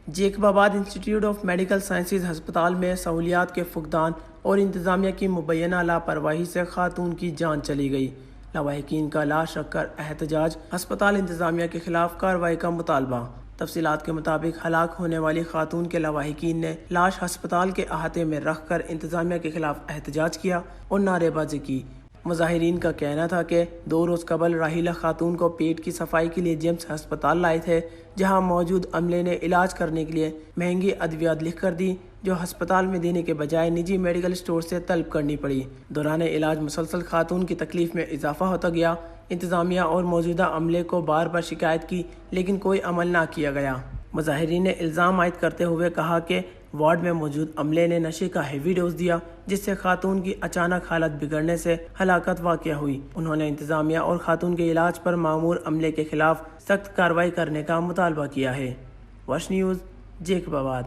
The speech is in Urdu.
جیکب آباد انسٹیٹیوٹ آف میڈیکل سائنسز ہسپتال میں سہولیات کے فقدان اور انتظامیہ کی مبینہ لاپرواہی سے خاتون کی جان چلی گئی۔ لواحقین کا لاش رکھ کر احتجاج، ہسپتال انتظامیہ کے خلاف کارروائی کا مطالبہ۔ تفصیلات کے مطابق ہلاک ہونے والی خاتون کے لواحقین نے لاش ہسپتال کے احاطے میں رکھ کر انتظامیہ کے خلاف احتجاج کیا اور نعرے بازی کی۔ مظاہرین کا کہنا تھا کہ 2 روز قبل راحیلہ خاتون کو پیٹ کی صفائی کے لیے جیمز ہسپتال لائے تھے، جہاں موجود عملے نے علاج کرنے کے لیے مہنگی ادویات لکھ کر دی، جو ہسپتال میں دینے کے بجائے نجی میڈیکل اسٹور سے طلب کرنی پڑی۔ دوران علاج مسلسل خاتون کی تکلیف میں اضافہ ہوتا گیا۔ انتظامیہ اور موجودہ عملے کو بار بار شکایت کی، لیکن کوئی عمل نہ کیا گیا۔ مظاہرین نے الزام عائد کرتے ہوئے کہا کہ وارڈ میں موجود عملے نے نشے کا ہیوی ڈوز دیا، جس سے خاتون کی اچانک حالت بگڑنے سے ہلاکت واقع ہوئی۔ انہوں نے انتظامیہ اور خاتون کے علاج پر مامور عملے کے خلاف سخت کارروائی کرنے کا مطالبہ کیا ہے۔ وش نیوز، جیکب آباد۔